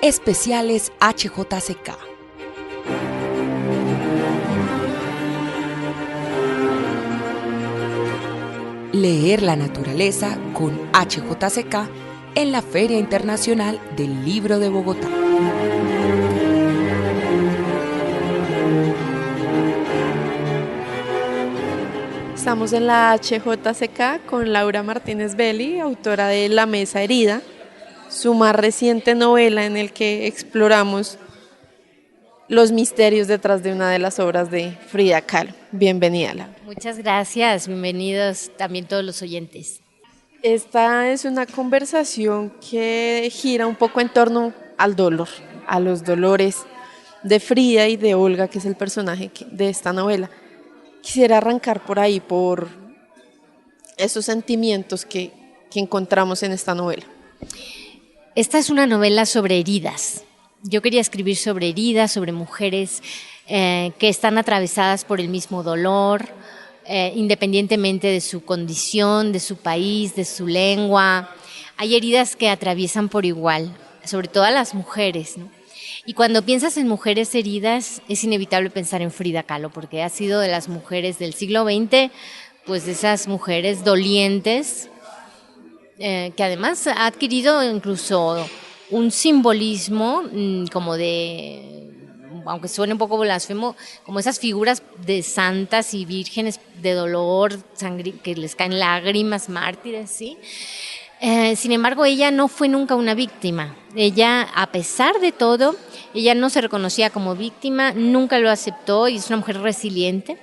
Especiales HJCK. Leer la naturaleza con HJCK en la Feria Internacional del Libro de Bogotá. Estamos en la HJCK con Laura Martínez Belli, autora de La Mesa Herida, su más reciente novela en el que exploramos los misterios detrás de una de las obras de Frida Kahlo. Bienvenida, Laura. Muchas gracias, bienvenidos también todos los oyentes. Esta es una conversación que gira un poco en torno al dolor, a los dolores de Frida y de Olga, que es el personaje de esta novela. Quisiera arrancar por ahí, por esos sentimientos que encontramos en esta novela. Esta es una novela sobre heridas. Yo quería escribir sobre heridas, sobre mujeres que están atravesadas por el mismo dolor, independientemente de su condición, de su país, de su lengua. Hay heridas que atraviesan por igual, sobre todo a las mujeres, ¿no? Y cuando piensas en mujeres heridas, es inevitable pensar en Frida Kahlo, porque ha sido de las mujeres del siglo XX, pues de esas mujeres dolientes, que además ha adquirido incluso un simbolismo como de, aunque suene un poco blasfemo, como esas figuras de santas y vírgenes de dolor, sangre, que les caen lágrimas, mártires, ¿sí? Sin embargo, ella no fue nunca una víctima. Ella, a pesar de todo, ella no se reconocía como víctima, nunca lo aceptó y es una mujer resiliente.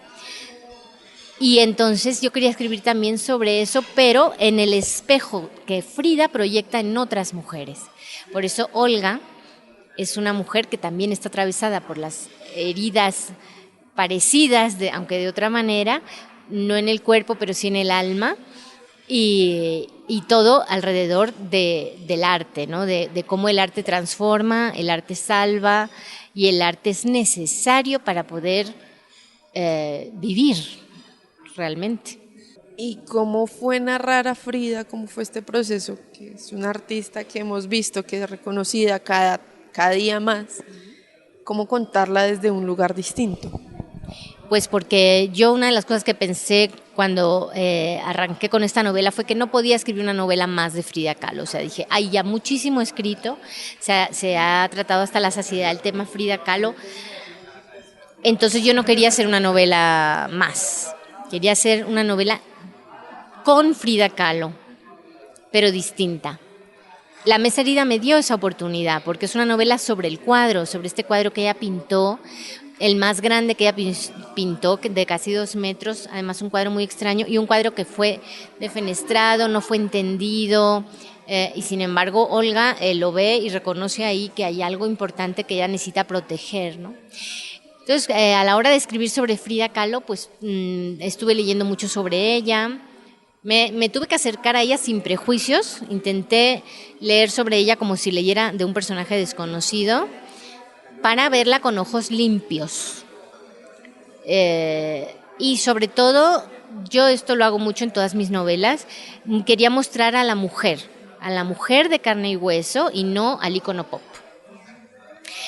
Y entonces yo quería escribir también sobre eso, pero en el espejo que Frida proyecta en otras mujeres. Por eso Olga es una mujer que también está atravesada por las heridas parecidas, aunque de otra manera, no en el cuerpo, pero sí en el alma, y todo alrededor del arte, ¿no? De cómo el arte transforma, el arte salva, y el arte es necesario para poder vivir realmente. ¿Y cómo fue narrar a Frida? ¿Cómo fue este proceso? Que es una artista que hemos visto, que es reconocida cada día más. ¿Cómo contarla desde un lugar distinto? Pues porque yo una de las cosas que pensé cuando arranqué con esta novela fue que no podía escribir una novela más de Frida Kahlo. O sea, dije, hay ya muchísimo escrito, se ha tratado hasta la saciedad el tema Frida Kahlo. Entonces yo no quería hacer una novela más. Quería hacer una novela con Frida Kahlo, pero distinta. La Mesa Herida me dio esa oportunidad, porque es una novela sobre el cuadro, sobre este cuadro que ella pintó, el más grande que ella pintó, de casi 2 metros, además un cuadro muy extraño, y un cuadro que fue defenestrado, no fue entendido, y sin embargo Olga lo ve y reconoce ahí que hay algo importante que ella necesita proteger, ¿no? Entonces, a la hora de escribir sobre Frida Kahlo, pues estuve leyendo mucho sobre ella. Me tuve que acercar a ella sin prejuicios. Intenté leer sobre ella como si leyera de un personaje desconocido para verla con ojos limpios. Y sobre todo, yo esto lo hago mucho en todas mis novelas, quería mostrar a la mujer de carne y hueso y no al ícono pop.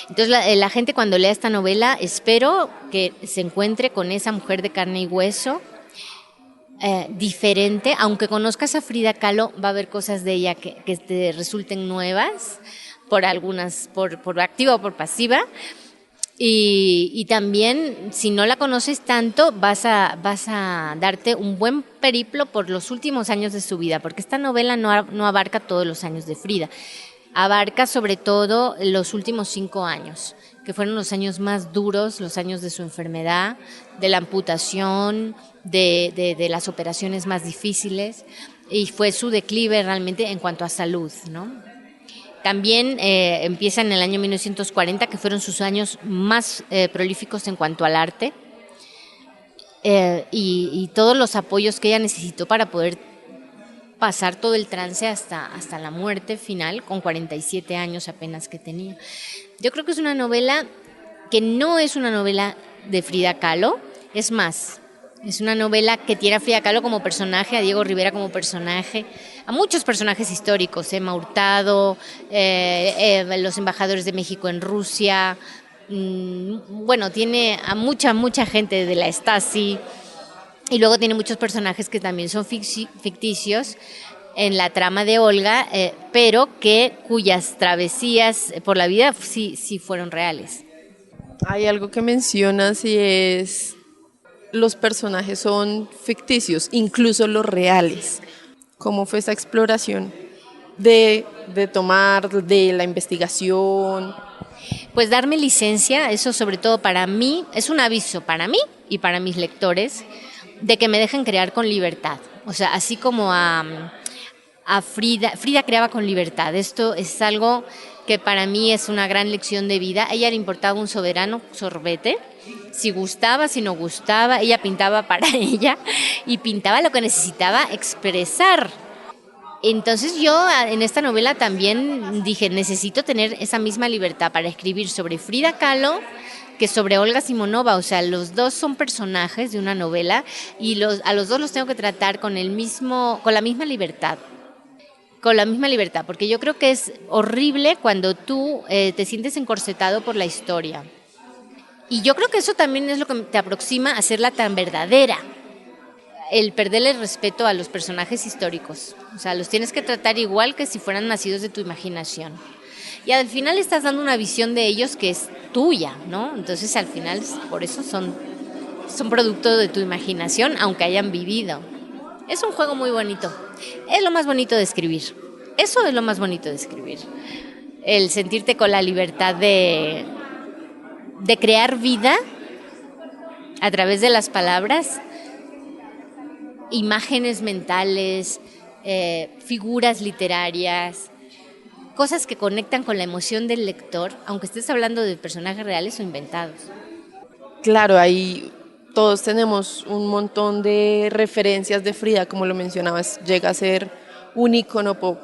Entonces la gente cuando lea esta novela espero que se encuentre con esa mujer de carne y hueso diferente. Aunque conozcas a Frida Kahlo, va a haber cosas de ella que te resulten nuevas, por activa o por pasiva. Y también, si no la conoces tanto, vas a darte un buen periplo por los últimos años de su vida, porque esta novela no abarca todos los años de Frida. Abarca sobre todo los últimos 5 años, que fueron los años más duros, los años de su enfermedad, de la amputación, de las operaciones más difíciles, y fue su declive realmente en cuanto a salud, ¿no? También empieza en el año 1940, que fueron sus años más prolíficos en cuanto al arte, y todos los apoyos que ella necesitó para poder pasar todo el trance hasta la muerte final, con 47 años apenas que tenía. Yo creo que es una novela que no es una novela de Frida Kahlo, es más, Es una novela que tiene a Frida Kahlo como personaje, a Diego Rivera como personaje, a muchos personajes históricos, Emma Hurtado, los embajadores de México en Rusia, bueno, tiene a mucha gente de la Stasi, y luego tiene muchos personajes que también son ficticios en la trama de Olga, pero cuyas travesías por la vida sí fueron reales. Hay algo que mencionas y es los personajes son ficticios, incluso los reales. ¿Cómo fue esa exploración de tomar, de la investigación? Pues darme licencia, eso sobre todo para mí, es un aviso para mí y para mis lectores, de que me dejen crear con libertad. O sea, así como a Frida creaba con libertad. Esto es algo que para mí es una gran lección de vida. A ella le importaba un soberano sorbete, si gustaba, si no gustaba, ella pintaba para ella y pintaba lo que necesitaba expresar. Entonces yo en esta novela también dije, necesito tener esa misma libertad para escribir sobre Frida Kahlo que sobre Olga Simonova. O sea, los dos son personajes de una novela y a los dos los tengo que tratar con la misma libertad. Con la misma libertad, porque yo creo que es horrible cuando tú te sientes encorsetado por la historia. Y yo creo que eso también es lo que te aproxima a hacerla tan verdadera. El perderle el respeto a los personajes históricos. O sea, los tienes que tratar igual que si fueran nacidos de tu imaginación. Y al final estás dando una visión de ellos que es tuya, ¿no? Entonces al final por eso son producto de tu imaginación, aunque hayan vivido. Es un juego muy bonito. Es lo más bonito de escribir. Eso es lo más bonito de escribir. El sentirte con la libertad de crear vida a través de las palabras, imágenes mentales, figuras literarias, cosas que conectan con la emoción del lector, aunque estés hablando de personajes reales o inventados. Claro, ahí todos tenemos un montón de referencias de Frida, como lo mencionabas, llega a ser un ícono pop,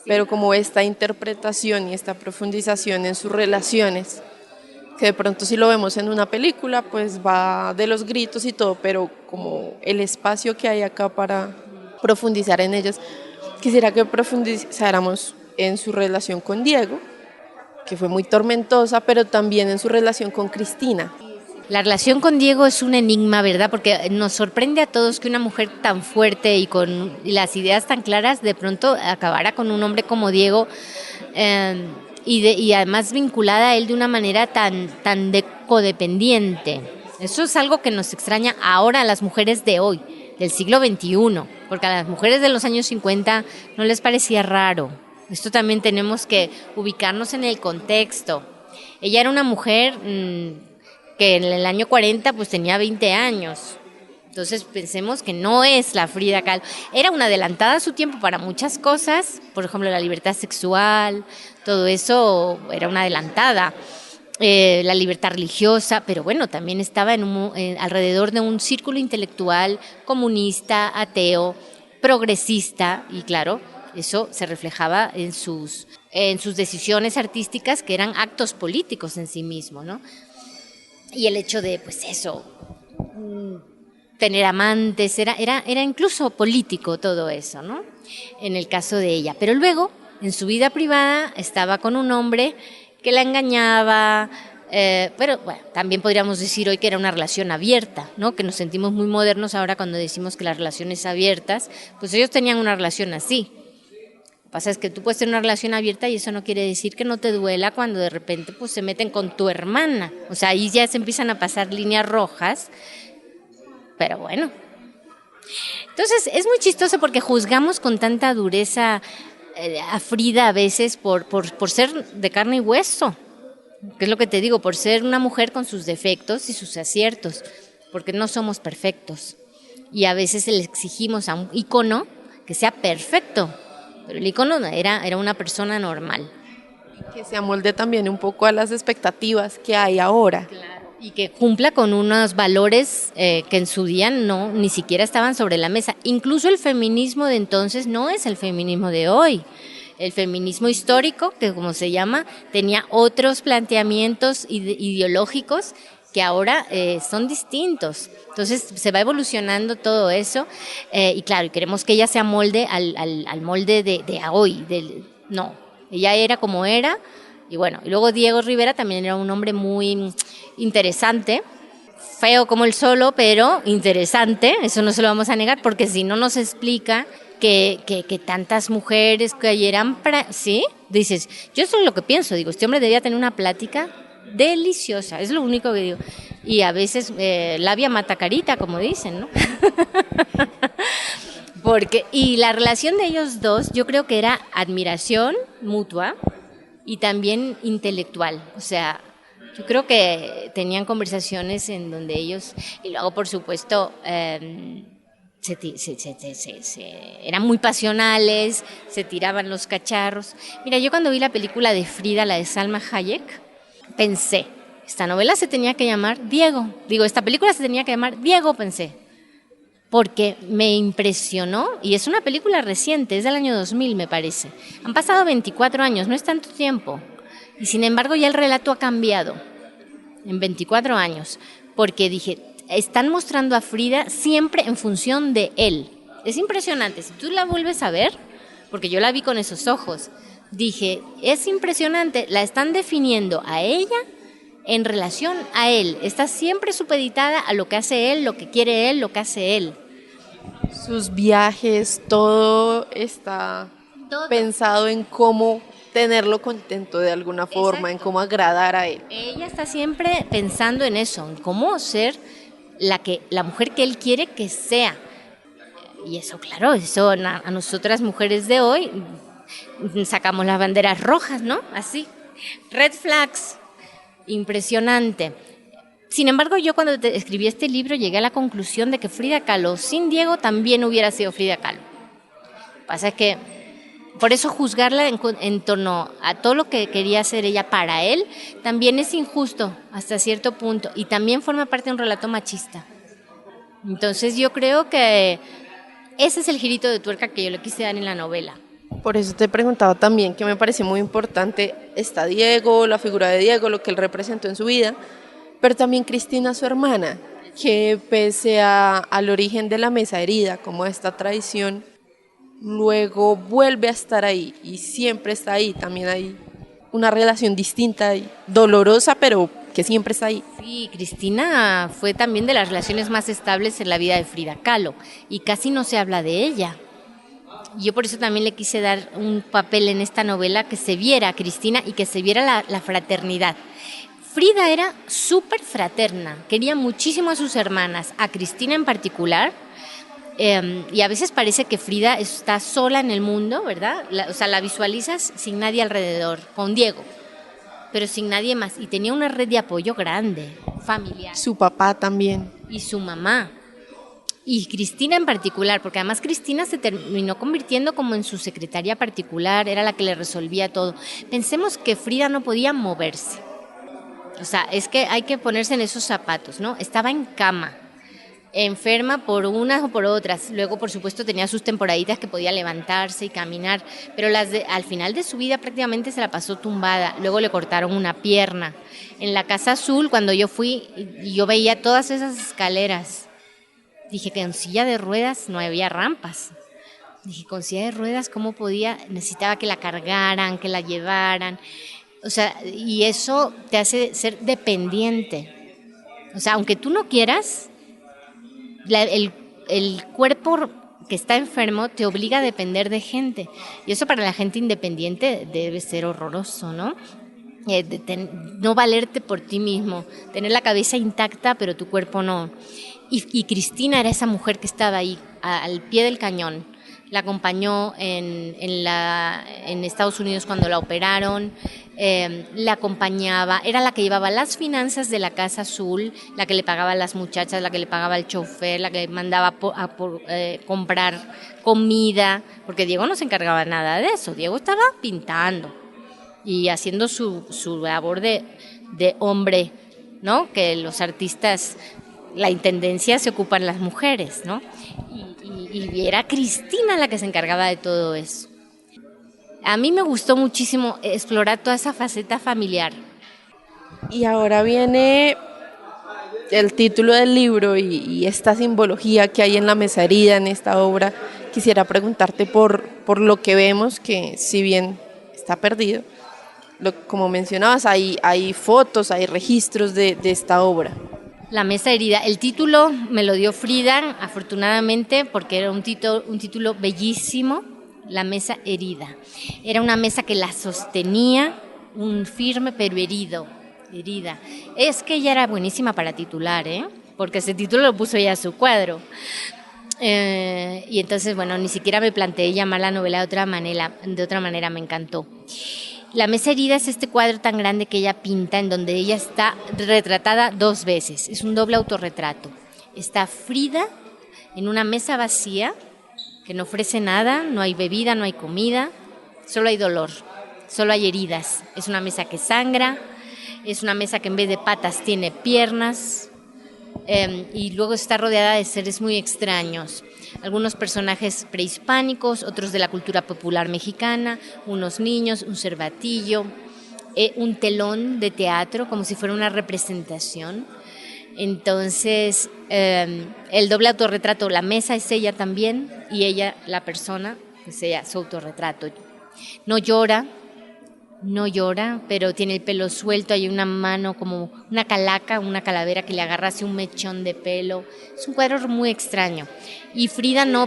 pero como esta interpretación y esta profundización en sus relaciones, que de pronto si lo vemos en una película, pues va de los gritos y todo, pero como el espacio que hay acá para profundizar en ellas, quisiera que profundizáramos en su relación con Diego, que fue muy tormentosa, pero también en su relación con Cristina. La relación con Diego es un enigma, ¿verdad? Porque nos sorprende a todos que una mujer tan fuerte y con las ideas tan claras de pronto acabara con un hombre como Diego, y además vinculada a él de una manera tan codependiente. Eso es algo que nos extraña ahora a las mujeres de hoy, del siglo XXI, porque a las mujeres de los años 50 no les parecía raro. Esto también tenemos que ubicarnos en el contexto. Ella era una mujer que en el año 40 pues tenía 20 años. Entonces pensemos que no es la Frida Kahlo. Era una adelantada a su tiempo para muchas cosas, por ejemplo la libertad sexual, todo eso era una adelantada. La libertad religiosa, pero bueno, también estaba alrededor de un círculo intelectual comunista, ateo, progresista, y claro, eso se reflejaba en sus decisiones artísticas, que eran actos políticos en sí mismos, ¿no? Y el hecho de, pues eso, tener amantes, era incluso político todo eso, ¿no? En el caso de ella. Pero luego, en su vida privada, estaba con un hombre que la engañaba, pero bueno, también podríamos decir hoy que era una relación abierta, ¿no? Que nos sentimos muy modernos ahora cuando decimos que las relaciones abiertas, pues ellos tenían una relación así. Lo que pasa es que tú puedes tener una relación abierta y eso no quiere decir que no te duela cuando de repente pues se meten con tu hermana. O sea, ahí ya se empiezan a pasar líneas rojas, pero bueno. Entonces es muy chistoso porque juzgamos con tanta dureza a Frida a veces por ser de carne y hueso, que es lo que te digo, por ser una mujer con sus defectos y sus aciertos, porque no somos perfectos y a veces le exigimos a un ícono que sea perfecto, pero el ícono era una persona normal. Que se amolde también un poco a las expectativas que hay ahora. Claro. Y que cumpla con unos valores que en su día ni siquiera estaban sobre la mesa. Incluso el feminismo de entonces no es el feminismo de hoy. El feminismo histórico, que como se llama, tenía otros planteamientos ideológicos que ahora son distintos. Entonces se va evolucionando todo eso y claro, y queremos que ella se amolde al molde de hoy. No, ella era como era y bueno, y luego Diego Rivera también era un hombre muy interesante, feo como el solo, pero interesante, eso no se lo vamos a negar porque si no nos explica que tantas mujeres que eran, ¿sí? Dices, yo eso es lo que pienso, digo, este hombre debía tener una plática deliciosa, es lo único que digo. Y a veces labia mata carita, como dicen, ¿no? Y la relación de ellos dos, yo creo que era admiración mutua y también intelectual. O sea, yo creo que tenían conversaciones en donde ellos, y luego por supuesto, eran muy pasionales, se tiraban los cacharros. Mira, yo cuando vi la película de Frida, la de Salma Hayek, pensé, esta novela se tenía que llamar Diego. Digo, esta película se tenía que llamar Diego, pensé. Porque me impresionó, y es una película reciente, es del año 2000, me parece. Han pasado 24 años, no es tanto tiempo. Y sin embargo ya el relato ha cambiado en 24 años. Porque dije, están mostrando a Frida siempre en función de él. Es impresionante, si tú la vuelves a ver, porque yo la vi con esos ojos, dije, es impresionante, la están definiendo a ella en relación a él. Está siempre supeditada a lo que hace él, lo que quiere él, lo que hace él. Sus viajes, todo está pensado en cómo tenerlo contento de alguna forma, Exacto. en cómo agradar a él. Ella está siempre pensando en eso, en cómo ser la mujer que él quiere que sea. Y eso, claro, eso a nosotras mujeres de hoy sacamos las banderas rojas, ¿no? Así, red flags, impresionante. Sin embargo, yo cuando escribí este libro llegué a la conclusión de que Frida Kahlo sin Diego también hubiera sido Frida Kahlo. Lo que pasa es que por eso juzgarla en torno a todo lo que quería hacer ella para él también es injusto hasta cierto punto y también forma parte de un relato machista. Entonces yo creo que ese es el girito de tuerca que yo le quise dar en la novela. Por eso te preguntaba también, que me pareció muy importante, está Diego, la figura de Diego, lo que él representó en su vida, pero también Cristina, su hermana, que pese al origen de la mesa herida, como esta tradición, luego vuelve a estar ahí y siempre está ahí. También hay una relación distinta y dolorosa, pero que siempre está ahí. Sí, Cristina fue también de las relaciones más estables en la vida de Frida Kahlo y casi no se habla de ella. Yo por eso también le quise dar un papel en esta novela que se viera a Cristina y que se viera la fraternidad. Frida era súper fraterna, quería muchísimo a sus hermanas, a Cristina en particular, y a veces parece que Frida está sola en el mundo, ¿verdad? La visualizas sin nadie alrededor, con Diego, pero sin nadie más, y tenía una red de apoyo grande, familiar. Su papá también. Y su mamá. Y Cristina en particular, porque además Cristina se terminó convirtiendo como en su secretaria particular, era la que le resolvía todo. Pensemos que Frida no podía moverse. O sea, es que hay que ponerse en esos zapatos, ¿no? Estaba en cama, enferma por unas o por otras. Luego, por supuesto, tenía sus temporaditas que podía levantarse y caminar, pero al final de su vida prácticamente se la pasó tumbada. Luego le cortaron una pierna. En la Casa Azul, cuando yo fui, y yo veía todas esas escaleras. Dije que en silla de ruedas no había rampas. Dije, con silla de ruedas, ¿cómo podía? Necesitaba que la cargaran, que la llevaran. O sea, y eso te hace ser dependiente. O sea, aunque tú no quieras, el cuerpo que está enfermo te obliga a depender de gente. Y eso para la gente independiente debe ser horroroso, ¿no? No valerte por ti mismo, tener la cabeza intacta, pero tu cuerpo no. Y Cristina era esa mujer que estaba ahí, al pie del cañón. La acompañó en Estados Unidos cuando la operaron, la acompañaba, era la que llevaba las finanzas de la Casa Azul, la que le pagaba a las muchachas, la que le pagaba al chofer, la que mandaba a comprar comida, porque Diego no se encargaba nada de eso, Diego estaba pintando y haciendo su labor de hombre, ¿no? Que los artistas, la intendencia se ocupan las mujeres, ¿no? Y era Cristina la que se encargaba de todo eso. A mí me gustó muchísimo explorar toda esa faceta familiar. Y ahora viene el título del libro y esta simbología que hay en la mesa herida, en esta obra, quisiera preguntarte por lo que vemos, que si bien está perdido, como mencionabas, hay fotos, hay registros de esta obra. La mesa herida. El título me lo dio Frida, afortunadamente, porque era un título bellísimo, La mesa herida. Era una mesa que la sostenía un firme pero herida. Es que ella era buenísima para titular, porque ese título lo puso ella a su cuadro. Y entonces, bueno, ni siquiera me planteé llamar la novela de otra manera, me encantó. La mesa herida es este cuadro tan grande que ella pinta, en donde ella está retratada 2 veces. Es un doble autorretrato. Está Frida en una mesa vacía, que no ofrece nada, no hay bebida, no hay comida, solo hay dolor, solo hay heridas. Es una mesa que sangra, es una mesa que en vez de patas tiene piernas, y luego está rodeada de seres muy extraños. Algunos personajes prehispánicos, otros de la cultura popular mexicana, unos niños, un cervatillo, un telón de teatro, como si fuera una representación. Entonces, el doble autorretrato, la mesa es ella también, y ella, la persona, es ella, su autorretrato. No llora, pero tiene el pelo suelto, hay una mano como una calaca, una calavera que le agarra así un mechón de pelo. Es un cuadro muy extraño. Y Frida no,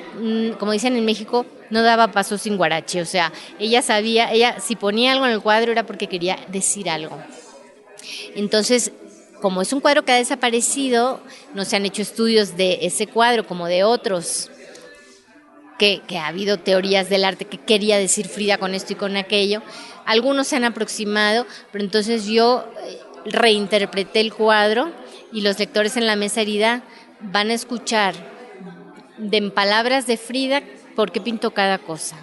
como dicen en México, no daba paso sin guarache, o sea, ella si ponía algo en el cuadro era porque quería decir algo. Entonces, como es un cuadro que ha desaparecido, no se han hecho estudios de ese cuadro como de otros, que ha habido teorías del arte que quería decir Frida con esto y con aquello. Algunos se han aproximado, pero entonces yo reinterpreté el cuadro y los lectores en la mesa herida van a escuchar en palabras de Frida por qué pintó cada cosa.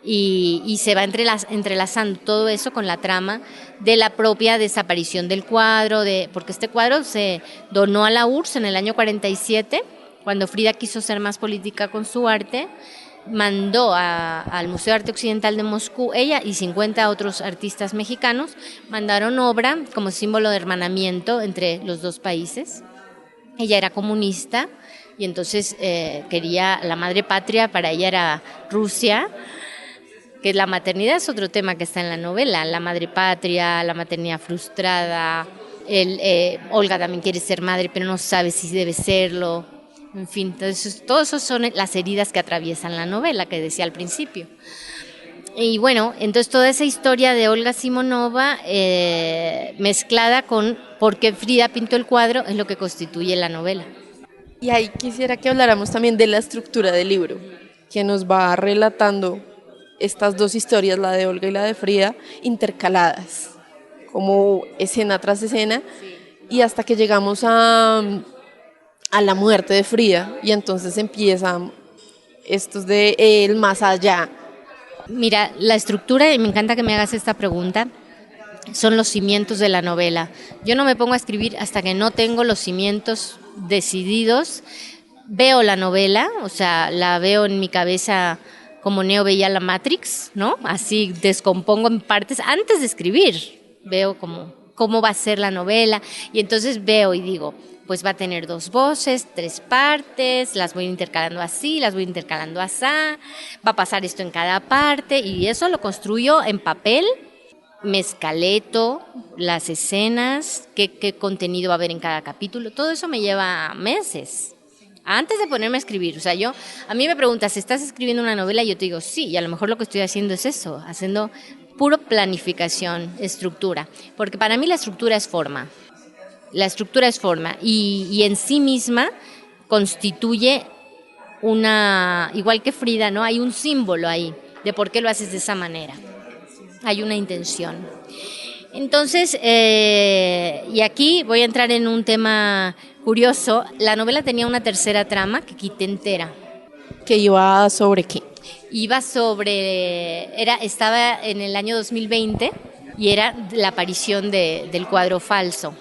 Y se va entrelazando todo eso con la trama de la propia desaparición del cuadro, porque este cuadro se donó a la URSS en el año 47, cuando Frida quiso ser más política con su arte. Mandó al Museo de Arte Occidental de Moscú, ella y 50 otros artistas mexicanos, mandaron obra como símbolo de hermanamiento entre los dos países. Ella era comunista y entonces quería la madre patria, para ella era Rusia, que la maternidad es otro tema que está en la novela, la madre patria, la maternidad frustrada, Olga también quiere ser madre pero no sabe si debe serlo. En fin, entonces, todo eso son las heridas que atraviesan la novela, que decía al principio. Y bueno, entonces toda esa historia de Olga Simonova, mezclada con por qué Frida pintó el cuadro, es lo que constituye la novela. Y ahí quisiera que habláramos también de la estructura del libro, que nos va relatando estas 2 historias, la de Olga y la de Frida, intercaladas, como escena tras escena, y hasta que llegamos a la muerte de Frida, y entonces empiezan estos de el más allá. Mira, la estructura, y me encanta que me hagas esta pregunta, son los cimientos de la novela. Yo no me pongo a escribir hasta que no tengo los cimientos decididos. Veo la novela, o sea, la veo en mi cabeza como Neo veía la Matrix, ¿no? Así descompongo en partes antes de escribir. Veo cómo va a ser la novela, y entonces veo y digo, pues va a tener 2 voces, 3 partes, las voy intercalando así, las voy intercalando así, va a pasar esto en cada parte, y eso lo construyo en papel, me escaleto las escenas, qué contenido va a haber en cada capítulo, todo eso me lleva meses, antes de ponerme a escribir. O sea, a mí me preguntas, ¿estás escribiendo una novela? Y yo te digo, sí, y a lo mejor lo que estoy haciendo es eso, haciendo puro planificación, estructura, porque para mí la estructura es forma. La estructura es forma y en sí misma constituye igual que Frida, ¿no? Hay un símbolo ahí de por qué lo haces de esa manera. Hay una intención. Entonces, y aquí voy a entrar en un tema curioso. La novela tenía una tercera trama que quité entera. ¿Que iba sobre qué? Estaba en el año 2020 y era la aparición del cuadro falso.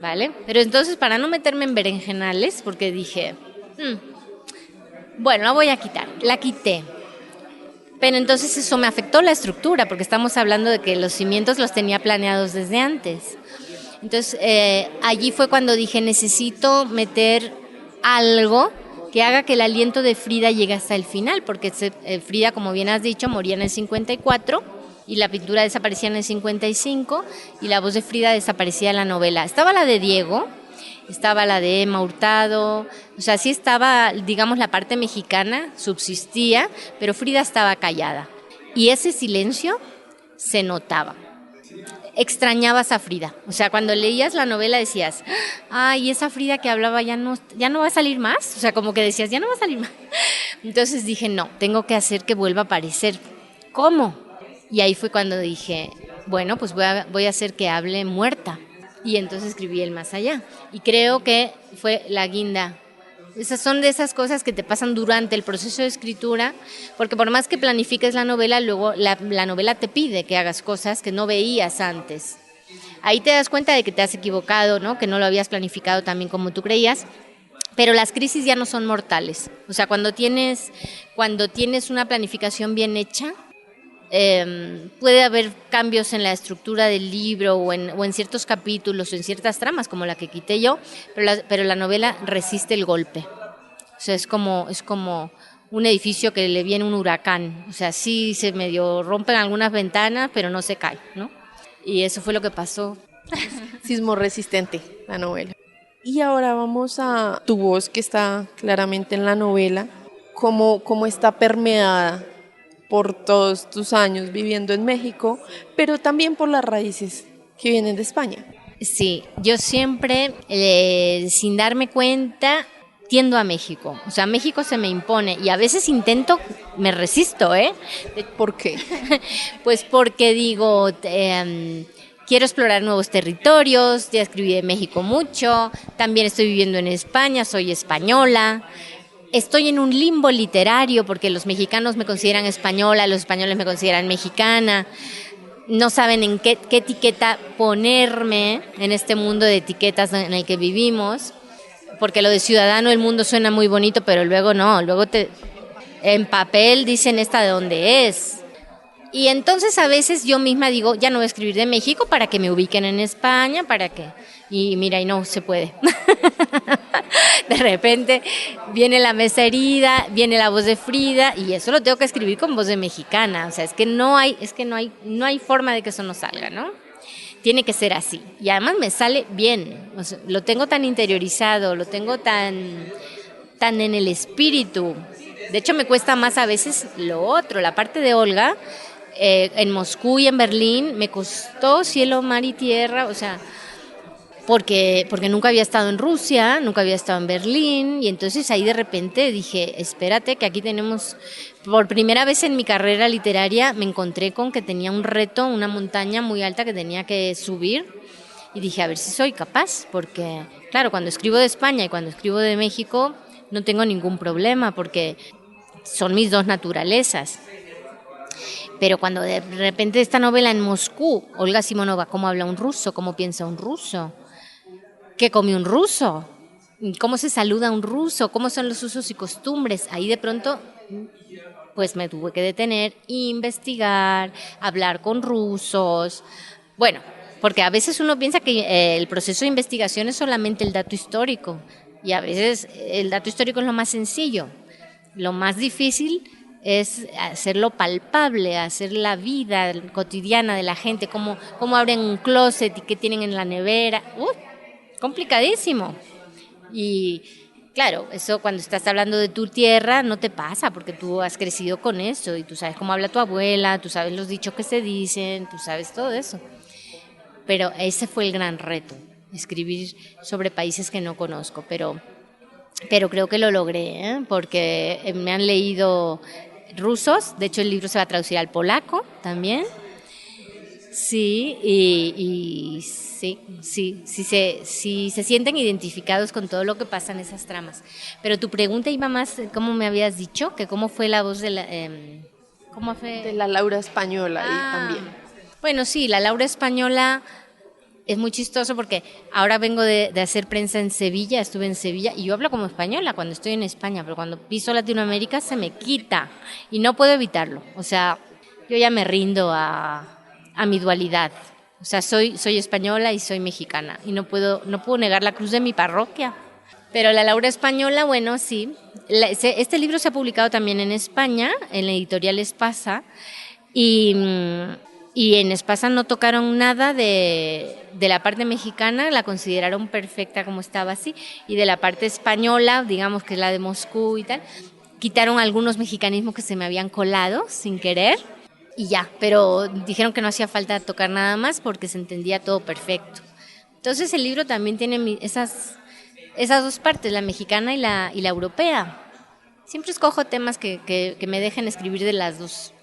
¿Vale? Pero entonces, para no meterme en berenjenales, porque dije, bueno, la voy a quitar. La quité. Pero entonces eso me afectó la estructura, porque estamos hablando de que los cimientos los tenía planeados desde antes. Entonces, allí fue cuando dije, necesito meter algo que haga que el aliento de Frida llegue hasta el final, porque Frida, como bien has dicho, moría en el 54 y la pintura desaparecía en el 55 y la voz de Frida desaparecía en la novela. Estaba la de Diego, estaba la de Emma Hurtado, o sea, sí estaba, digamos, la parte mexicana, subsistía, pero Frida estaba callada. Y ese silencio se notaba. Extrañabas a Frida, o sea, cuando leías la novela decías, ay, esa Frida que hablaba ya no va a salir más, o sea, como que decías, ya no va a salir más. Entonces dije, no, tengo que hacer que vuelva a aparecer. ¿Cómo? Y ahí fue cuando dije, bueno, pues voy a hacer que hable muerta. Y entonces escribí El Más Allá. Y creo que fue la guinda. Esas son de esas cosas que te pasan durante el proceso de escritura, porque por más que planifiques la novela, luego la novela te pide que hagas cosas que no veías antes. Ahí te das cuenta de que te has equivocado, ¿no? Que no lo habías planificado también como tú creías, pero las crisis ya no son mortales. O sea, cuando tienes una planificación bien hecha, puede haber cambios en la estructura del libro o en ciertos capítulos o en ciertas tramas como la que quité yo, pero la novela resiste el golpe. O sea, es como un edificio que le viene un huracán. O sea, sí se medio rompen algunas ventanas, pero no se cae, ¿no? Y eso fue lo que pasó. Sismo resistente, la novela. Y ahora vamos a tu voz, que está claramente en la novela. ¿Cómo está permeada por todos tus años viviendo en México, pero también por las raíces que vienen de España? Sí, yo siempre, sin darme cuenta, tiendo a México. O sea, México se me impone y a veces me resisto, ¿eh? ¿Por qué? Pues porque digo, quiero explorar nuevos territorios, ya escribí de México mucho, también estoy viviendo en España, soy española. Estoy en un limbo literario porque los mexicanos me consideran española, los españoles me consideran mexicana. No saben en qué etiqueta ponerme en este mundo de etiquetas en el que vivimos, porque lo de ciudadano del mundo suena muy bonito, pero luego no, en papel dicen esta de dónde es. Y entonces a veces yo misma digo, ya no voy a escribir de México para que me ubiquen en España, y mira, y no se puede. De repente viene La Mesa Herida, viene La Voz de Frida, y eso lo tengo que escribir con voz de mexicana. O sea, no hay forma de que eso no salga, ¿no? Tiene que ser así. Y además me sale bien. O sea, lo tengo tan interiorizado, lo tengo tan en el espíritu. De hecho, me cuesta más a veces lo otro. La parte de Olga, en Moscú y en Berlín, me costó cielo, mar y tierra, o sea, porque nunca había estado en Rusia, nunca había estado en Berlín, y entonces ahí de repente dije, espérate, que aquí tenemos, por primera vez en mi carrera literaria, me encontré con que tenía un reto, una montaña muy alta que tenía que subir, y dije, a ver si soy capaz, porque, claro, cuando escribo de España y cuando escribo de México, no tengo ningún problema, porque son mis dos naturalezas. Pero cuando de repente esta novela en Moscú, Olga Simonova, ¿cómo habla un ruso? ¿Cómo piensa un ruso? ¿Qué come un ruso? ¿Cómo se saluda un ruso? ¿Cómo son los usos y costumbres? Ahí de pronto, pues me tuve que detener, investigar, hablar con rusos. Bueno, porque a veces uno piensa que el proceso de investigación es solamente el dato histórico, y a veces el dato histórico es lo más sencillo. Lo más difícil es hacerlo palpable, hacer la vida cotidiana de la gente, cómo abren un closet y qué tienen en la nevera. Complicadísimo. Y claro, eso cuando estás hablando de tu tierra no te pasa, porque tú has crecido con eso y tú sabes cómo habla tu abuela, tú sabes los dichos que se dicen, tú sabes todo eso. Pero ese fue el gran reto, escribir sobre países que no conozco, pero creo que lo logré, ¿eh? Porque me han leído rusos, de hecho el libro se va a traducir al polaco también. Sí, y sí se sienten identificados con todo lo que pasa en esas tramas. Pero tu pregunta iba más, ¿cómo me habías dicho? Que cómo fue la voz de la... ¿cómo fue? De la Laura española ahí también. Bueno, sí, la Laura española es muy chistoso porque ahora vengo de hacer prensa en Sevilla, estuve en Sevilla y yo hablo como española cuando estoy en España, pero cuando piso Latinoamérica se me quita y no puedo evitarlo. O sea, yo ya me rindo a mi dualidad. O sea, soy española y soy mexicana y no puedo negar la cruz de mi parroquia. Pero la Laura española, bueno, sí. Este libro se ha publicado también en España, en la editorial Espasa, y en Espasa no tocaron nada de la parte mexicana, la consideraron perfecta como estaba así, y de la parte española, digamos que es la de Moscú y tal, quitaron algunos mexicanismos que se me habían colado sin querer, y ya, pero dijeron que no hacía falta tocar nada más porque se entendía todo perfecto. Entonces el libro también tiene esas dos partes, la mexicana y la europea. Siempre escojo temas que me dejen escribir de las dos.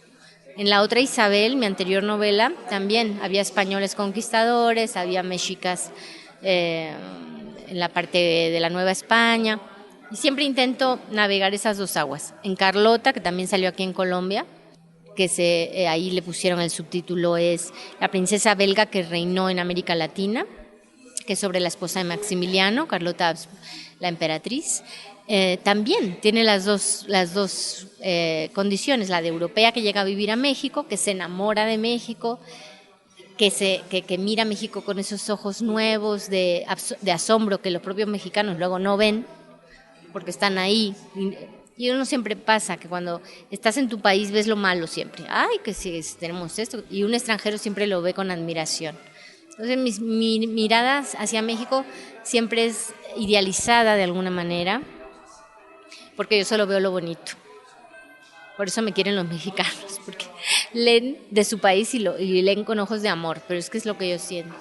En la otra Isabel, mi anterior novela, también había españoles conquistadores, había mexicas en la parte de la Nueva España, y siempre intento navegar esas dos aguas. En Carlota, que también salió aquí en Colombia, que ahí le pusieron el subtítulo, es La princesa belga que reinó en América Latina, que es sobre la esposa de Maximiliano, Carlota la emperatriz. También tiene las dos condiciones, la de europea que llega a vivir a México, que se enamora de México, que mira a México con esos ojos nuevos de asombro que los propios mexicanos luego no ven, porque están ahí. Y uno siempre pasa que cuando estás en tu país ves lo malo siempre. Ay, que sí, tenemos esto. Y un extranjero siempre lo ve con admiración. Entonces mi mirada hacia México siempre es idealizada de alguna manera, porque yo solo veo lo bonito. Por eso me quieren los mexicanos, porque leen de su país y leen con ojos de amor, pero es que es lo que yo siento.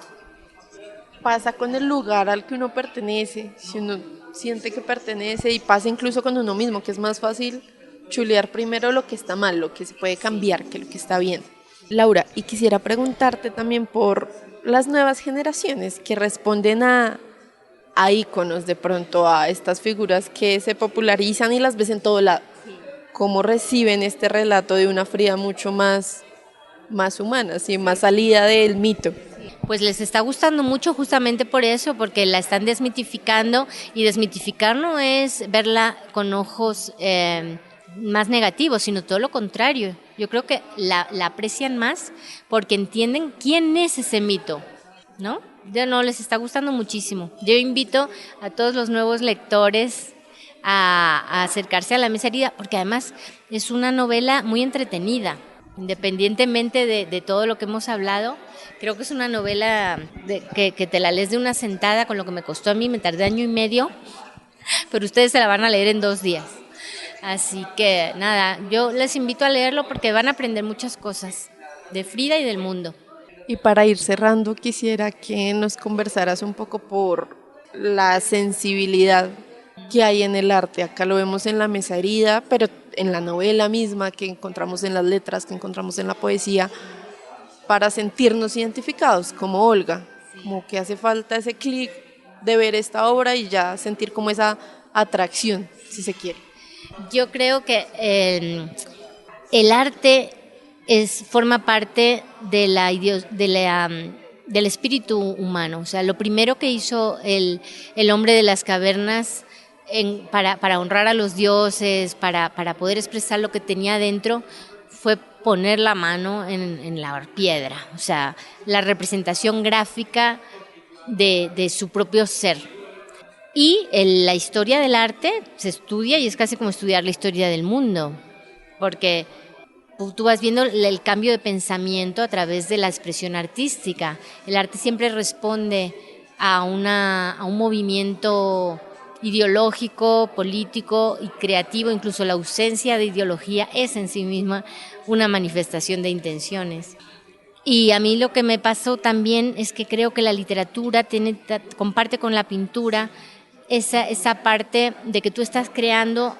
Pasa con el lugar al que uno pertenece, si uno siente que pertenece, y pasa incluso con uno mismo, que es más fácil chulear primero lo que está mal, lo que se puede cambiar, que lo que está bien. Laura, y quisiera preguntarte también por las nuevas generaciones que responden a íconos, de pronto a estas figuras que se popularizan y las ves en todo lado. ¿Cómo reciben este relato de una Frida mucho más humana, ¿sí? Más salida del mito? Pues les está gustando mucho justamente por eso, porque la están desmitificando, y desmitificar no es verla con ojos más negativos, sino todo lo contrario. Yo creo que la aprecian más porque entienden quién es ese mito, ¿no? Ya no, les está gustando muchísimo. Yo invito a todos los nuevos lectores a acercarse a La mesa herida, porque además es una novela muy entretenida, independientemente de todo lo que hemos hablado. Creo que es una novela que te la lees de una sentada, con lo que me costó a mí, me tardé 1 año y medio, pero ustedes se la van a leer en 2 días. Así que nada, yo les invito a leerlo porque van a aprender muchas cosas de Frida y del mundo. Y para ir cerrando, quisiera que nos conversaras un poco por la sensibilidad que hay en el arte. Acá lo vemos en La mesa herida, pero en la novela misma, que encontramos en las letras, que encontramos en la poesía, para sentirnos identificados, como Olga, como que hace falta ese clic de ver esta obra y ya sentir como esa atracción, si se quiere. Yo creo que el arte forma parte del espíritu humano. O sea, lo primero que hizo el hombre de las cavernas para honrar a los dioses, para poder expresar lo que tenía dentro, fue poner la mano en la piedra. O sea, la representación gráfica de su propio ser. Y la historia del arte se estudia, y es casi como estudiar la historia del mundo, porque tú vas viendo el cambio de pensamiento a través de la expresión artística. El arte siempre responde a un movimiento ideológico, político y creativo. Incluso la ausencia de ideología es en sí misma una manifestación de intenciones. Y a mí lo que me pasó también es que creo que la literatura comparte con la pintura esa parte de que tú estás creando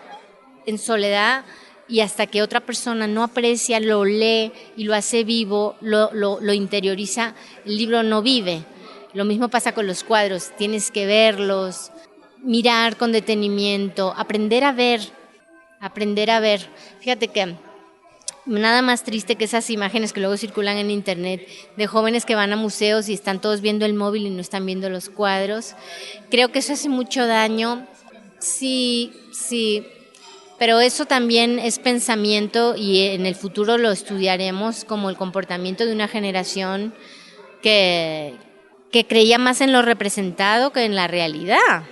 en soledad, y hasta que otra persona no aprecia, lo lee y lo hace vivo, lo interioriza, el libro no vive. Lo mismo pasa con los cuadros, tienes que verlos, mirar con detenimiento, aprender a ver. Fíjate que nada más triste que esas imágenes que luego circulan en internet de jóvenes que van a museos y están todos viendo el móvil y no están viendo los cuadros. Creo que eso hace mucho daño. Sí, pero eso también es pensamiento, y en el futuro lo estudiaremos como el comportamiento de una generación que creía más en lo representado que en la realidad.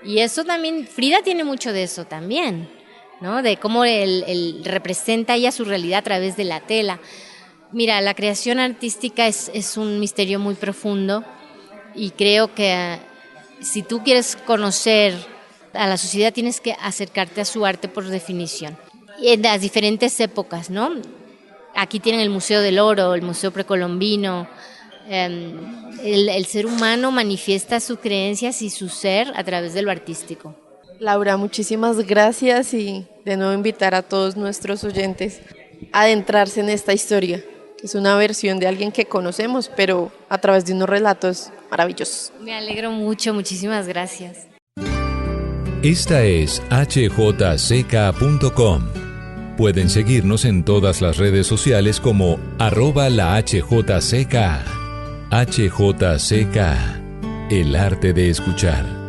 Y eso también, Frida tiene mucho de eso también, ¿no? De cómo él representa ella su realidad a través de la tela. Mira, la creación artística es un misterio muy profundo y creo que si tú quieres conocer a la sociedad tienes que acercarte a su arte por definición. Y en las diferentes épocas, ¿no? Aquí tienen el Museo del Oro, el Museo Precolombino. El ser humano manifiesta sus creencias y su ser a través de lo artístico. Laura, muchísimas gracias y de nuevo invitar a todos nuestros oyentes a adentrarse en esta historia. Es una versión de alguien que conocemos, pero a través de unos relatos maravillosos. Me alegro mucho, muchísimas gracias. Esta es hjck.com. Pueden seguirnos en todas las redes sociales como @lahjck. HJCK, el arte de escuchar.